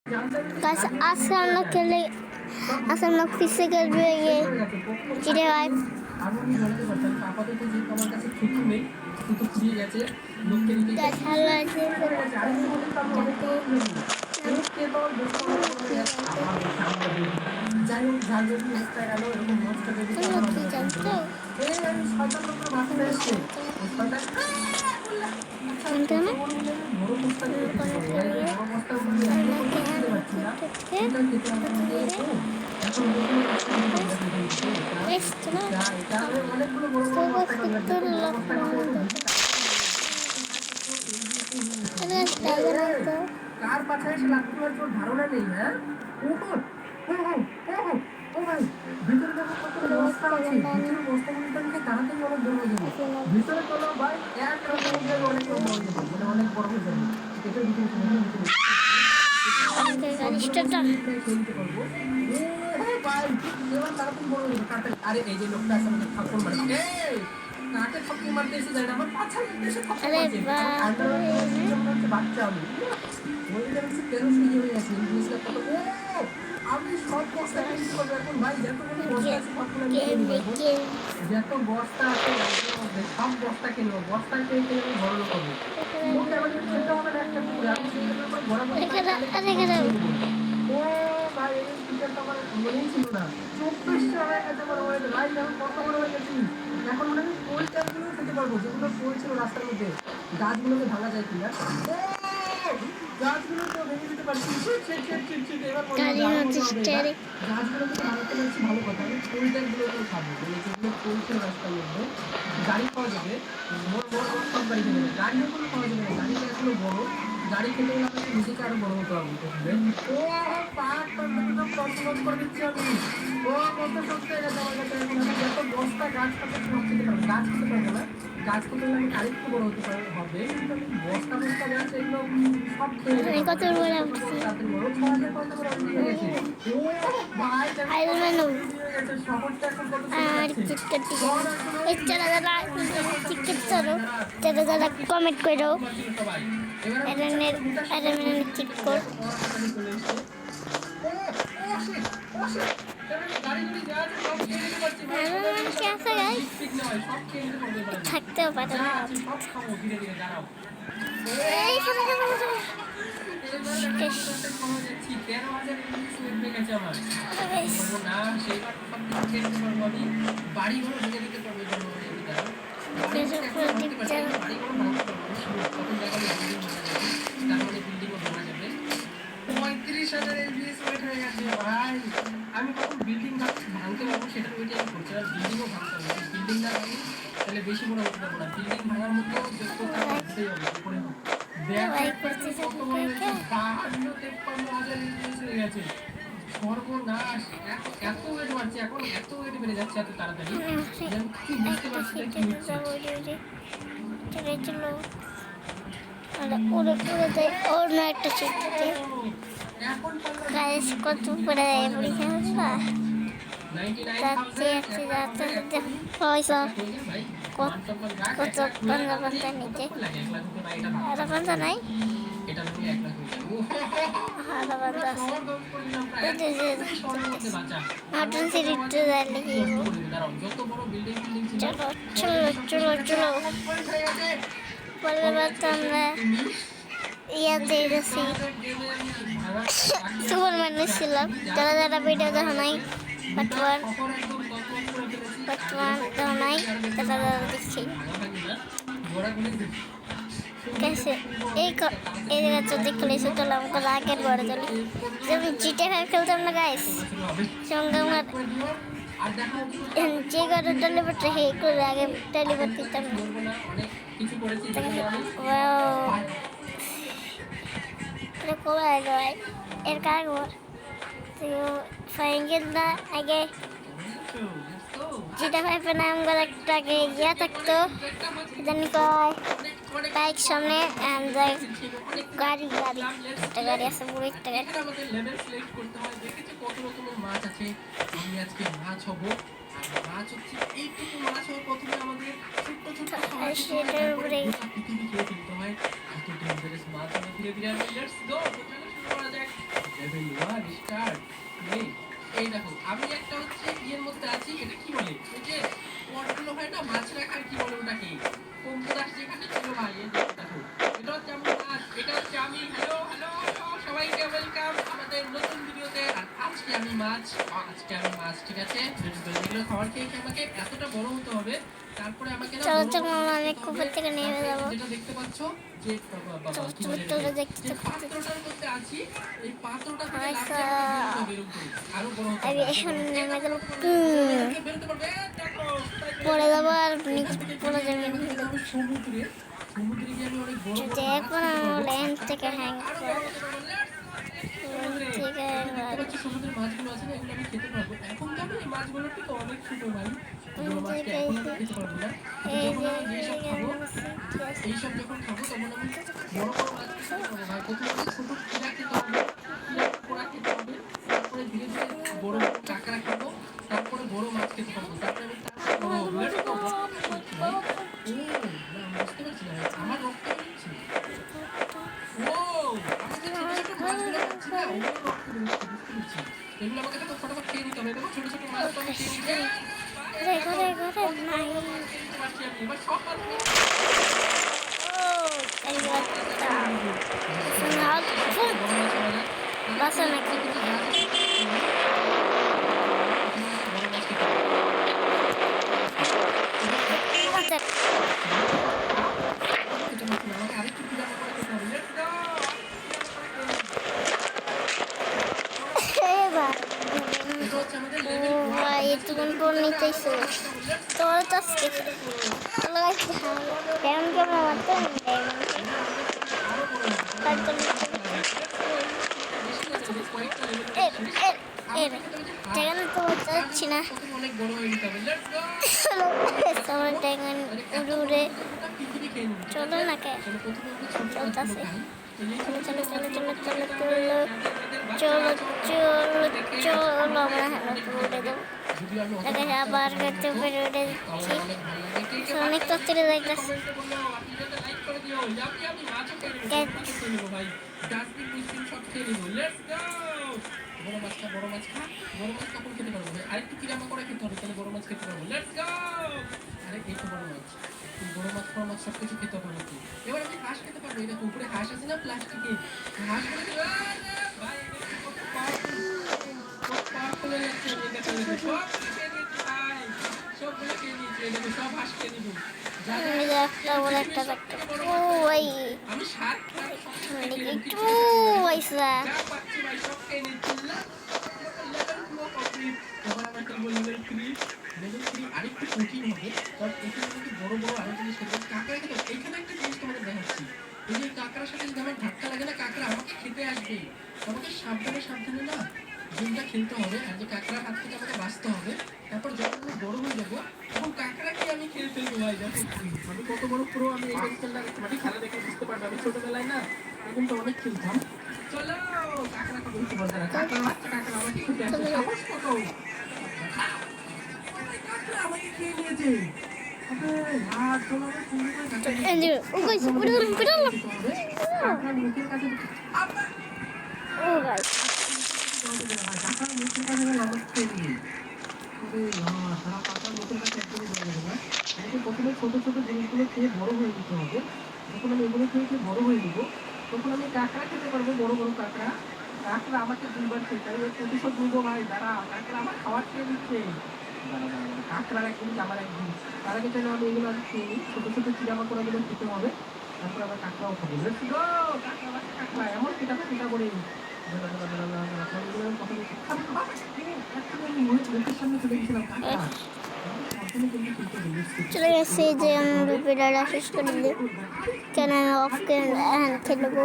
Guys, आज हम लोग खेले, आज हम लोग फिर से खेल रहे हैं GTA 5। Guys, hello কার পাছায় সে লাগতে পারছে ওর ধারণা নেই। হ্যাঁ ও ভাই ভিতরে দেখো কত বস্তা আছে, ভিতরে বস্তাগুলো তো তাড়াতাড়ি অনেক বড় হয়ে যাবে। ভিতরে চলো ভাই, এক রকম অনেক বড় হয়ে যাবে, মানে অনেক বড় হয়ে যাবে। এটা ভিতরে খেলতে পারবো। ভাই এবার তাড়াতাড়ি বড় হয়ে যাবে। আরে এই যে লোকটা আছে আমাদের ঠাকুর মারে, কাকে ঠাকুর মারতে এসে যায় না, আমার পাছায় এসে ঠাকুর মারছে। বাচ্চা আমি আমি সব বস্তা কিনতে পারবো এখন ভাই, যত বস্তা আছে যত বস্তা আছে সব বস্তা কিনবো, বস্তা কিনে আমি বড় লোক হবো। খেলতে হবে না একটা পুরো আমি ও ভাই এই টিচারটা আমার মনেই ছিল না। 24 হয়ে গেছে আমার মনে ভাই, আমি কত বড় হয়ে গেছি এখন। মনে হয় ওই চারগুলো খেতে পারবো যেগুলো পড়ছিল রাস্তার মধ্যে। গাছগুলোকে ভাঙা যায় কিনা, গাছগুলো তো ভেঙে দিতে পারছি। এবার গাছগুলোকে ভাঙাতে পারছি, ভালো কথা। আমি ফুলটাগুলোকেও খাবো, যেগুলো পড়ছিল রাস্তার মধ্যে। গাড়ি পাওয়া যাবে, বড় বড় সব গাড়ি খেতে যাবে, গাড়িও কোনো পাওয়া যাবে না। গাড়িটা এখনো বড়, গাড়ি খেতে গেলে আমাকে নিজেকে আরো বড় হতে হবে। ও পাহাড়টা কসরত করে দিচ্ছি আমি। ও কত শক্তি হয়ে গেছে আমার কাছে এখন। আমি যত বস্তা গাছ কাটতে খেতে পারবো, গাছ খেতে পারবো না, গাছ খেতে হলে আমি আরেকটু বড় হতে হবে। কিন্তু আমি বস্তা বস্তা গাছ এগুলো সব খেয়ে কত বড় শহরটা এখন কত কমেন্ট করো, ঠিক কর। থাকতেও পারে না। আমি কখন বিল্ডিং ভাঙতে পারবো সেটা ওইটা আমি করছি, আর বিল্ডিংও ভাঙতে হবে। বিল্ডিং না ভাঙি তাহলে বেশি বড় হতে পারবো না। বিল্ডিং ভাঙার মতো যোগ্যতা রাখতেই হবে। উপরে সর্বনাশ, এত ওয়েট বাড়ছে এখন, এত ওয়েট বেড়ে যাচ্ছে এত তাড়াতাড়ি, কি বুঝতে পারছি না কি হচ্ছে। কত পড়ে পরীক্ষা যাচ্ছে পয়সা কত পান্তা পান্তা নিচে আধা পান্তা নাই, আধা পান্তা মটন সিরিজ চলো চলো চলো চলো। পরের বার তো আমরা ইয়াতে গেছি, সুপারম্যান ছিলাম। যারা যারা ভিডিও দেখা নাই, পার্ট 1 দেখা নাই, তারা দেখছি। कैसे एक জায়গা দেখলে চলো আমাকে রাগের বড় চলে যখন GTA 5 খেলতাম না গাইস, সঙ্গে আমার যে ঘরে টেলিভোট হে করে আগে টেলিভোট দিতাম না। কোথায় যায় এর কাগজ ফাইঙ্গেল না আগে GTA 5 নাম করে একটা ইয়া থাকতো, জানি কয় বাইক সামনে গাড়ি গাড়ি একটা গাড়ি আছে, পুরো একটা গাড়ি। সেটার উপরে এভরিওয়ান স্টার্ট। এই দেখো আমি একটা হচ্ছে ইয়ের মধ্যে আছি, এটা কি বলে ওই যে পটগুলো হয় না মাছ রাখার, কি বলে ওটাকে, কম্বল আসছে এখানে ছিল ভাই। এই দেখো এটা হচ্ছে আমার মাছ, এটা হচ্ছে আমি। হ্যালো হ্যালো হ্যালো সবাইকে ওয়েলকাম আমাদের নতুন ভিডিওতে। আর আজকে আমি মাছ, ঠিক আছে। এগুলো খাবার খেয়ে খেয়ে আমাকে এতটা বড় হতে হবে, তারপরে আমাকে না চলো বড় চলো বড় মাছ আমি খেতে হবে। কুকুর থেকে নেমে যাবো। যেটা দেখতে পাচ্ছ যে চলো কি চলো বলে চলো এটাকে, দেখতে যে দেখতে। পাত্রটার মধ্যে আছি, এই পাত্রটা থেকে হাই লাফিয়ে আমাকে বের হতে হবে এরকম করে। আরো বড় হতে আমি হবে, এখন নেমে গেল, বেরোতে পারবে। দেখো পড়ে যাবো আর নিচে এখান থেকে পড়ে যাবে। আমাকে যেতে হবে সমুদ্রে। সমুদ্রে গিয়ে আমি অনেক বড় বড় মাছ দেখো খেতে পারবো। লেন থেকে হ্যাং আরো বড় হতে পারবো। সমুদ্রে থেকে দেখতে পাচ্ছি সমুদ্রের মাছগুলো আছে না, এগুলো আমি খেতে পারবো। এখন তো আমি এই মাছগুলোর থেকে অনেক ছোট ভাই, এগুলো মাছকে এখন আমি খেতে পারবো না। এই যখন যে আমি যেসব খাবো, এইসব যখন খাবো তখন আমি বড় বড় মাছ খেতে পারবো ভাই। প্রথমে আমি ছোট কিরা খেতে হবে, কিরা পোড়া খেতে হবে, তারপরে ধীরে ধীরে বড় বড় কাঁকড়া খাবো, তারপরে বড় মাছ খেতে পারবো, তারপরে আমি তারপরে বড় হবো। Let's go, রক্ত বেরোচ্ছে ভাই। ও না, আমি বুঝতে পারছি না ভাই, আমার রক্ত বেরোচ্ছে। ও আমি যে ছোট ছোট মাছগুলো খাচ্ছি না, ওগুলো রক্ত বেরোচ্ছে, বুঝতে পারছি। এগুলো আমাকে তো ফটাফট খেয়ে নিতে হবে। দেখো ছোট ছোট মাছ তো আমি খেয়ে নিচ্ছি। ঘরে ঘরে ঘরে নাই। এবার সব মাছ ও এই বাচ্চা সুনাল বাসা নাকি বাচ্চা এবার ও ভাই এতক্ষণ পর নিতেইছো তোমার তো আজকে লাগাইছি। ডায়মন্ড কেমন মারতে ড্রাগন তো চাচ্ছি না। তোমার ড্রাগন উড়ে উড়ে চলো না কে চলতেছে। চলো চলো চলো চলো চলো চলো চলো চলো চলো আমরা উড়ে দেবো। আবার করতে উপরে উড়ে দিচ্ছি। অনেক তত্ত্বে যাইতেছে। বড় মাছ খা, বড় মাছ খা, বড় মাছ কখন খেতে পারবো ভাই? আরেকটু কিরামা করে খেতে হবে, তাহলে বড় মাছ খেতে পারবো। Let's go. আরে এই তো বড় মাছ, এই বড় মাছ বড় মাছ সব কিছু খেতে হবে নাকি? এবার আমি হাঁস খেতে পারবো। এটা উপরে হাঁস আছে না প্লাস্টিকে, হাঁস গুলো ভাই কত পাওয়ারফুল হয়ে যাচ্ছে। এটা সব খেয়ে নিয়েছি ভাই, সবগুলো খেয়ে নিয়েছি। এই দেখো সব হাঁস খেয়ে নিবো। একটা বলে একটা ও ভাই আমি শার্ক খেয়ে সব খেয়ে নিবো। একটু পয়সা যা পাচ্ছি ভাই সব খেয়ে নিচ্ছি। এবার আমরা খেলবো লেভেল 3। লেভেল 3 আরেকটু কঠিন হবে, কারণ এখানে কিন্তু বড় বড় আরো জিনিস খেলবো। কাঁকড়া খেতে, এখানে একটা জিনিস তোমাদের দেখাচ্ছি। এই যে কাঁকড়ার সাথে যদি আমার ধাক্কা লাগে না, কাঁকড়া আমাকে খেতে আসবে। আমাকে সাবধানে সাবধানে না গেমটা খেলতে হবে, আর যে কাঁকড়ার হাত থেকে আমাকে বাঁচতে হবে। তারপর যখন আমি বড় হয়ে যাবো তখন কাঁকড়াকে আমি খেলে ফেলবো ভাই। দেখো আমি কত বড় প্রো, আমি এই খেলা দেখে বুঝতে পারবো। আমি ছোটবেলায় না কিন্তু অনেক খেলতাম। চলো কাঁকড়া খাবো, একটু বলতে না কাঁকড়া বাচ্চা কাঁকড়া আমাকে খেতে আসে, সাহস কত। কাঁকড়া আমাকে খেয়ে নিয়েছে। আবে আর চলো আমরা সুন্দর করে কাঁকড়ার মুখের কাছে ও ভাই কাঁকড়ার মুখের কাছে আমাকে খেয়ে নিয়ে। আবে না তারা কাঁকড়ার মুখের কাছে একদমই ধরে যাবে না। আমাকে প্রথমে ছোট ছোট জিনিসগুলো খেয়ে বড় হয়ে দিতে হবে। যখন আমি এগুলো খেয়ে খেয়ে বড় হয়ে দিব, তখন আমি কাঁকড়া খেতে পারবো, বড় বড় কাঁকড়া। কাঁকড়া আমাকে দুইবার খেতে হবে, প্রতিশোধ নিবো ভাই। দাঁড়া, কাঁকড়া আমার খাবার খেয়ে নিচ্ছে। দাঁড়া দাঁড়া দাঁড়া, কাঁকড়ার একদিন আমার একদিন। তার আগে চলো আমি এগুলো খেয়ে নিই, ছোটো ছোটো চিড়ামাকড় এগুলো খেতে হবে, তারপর আবার কাঁকড়াও খাবো। Let's go. কাঁকড়া বাচ্চা কাঁকড়া এমন পিটাবো পিটা করে। মুখের সামনে চলে গেছিলাম কাঁকড়া। চলে গেছে যে আমি ভিডিওটা শেষ করে দিই। কেন আমি অফ খেলবো।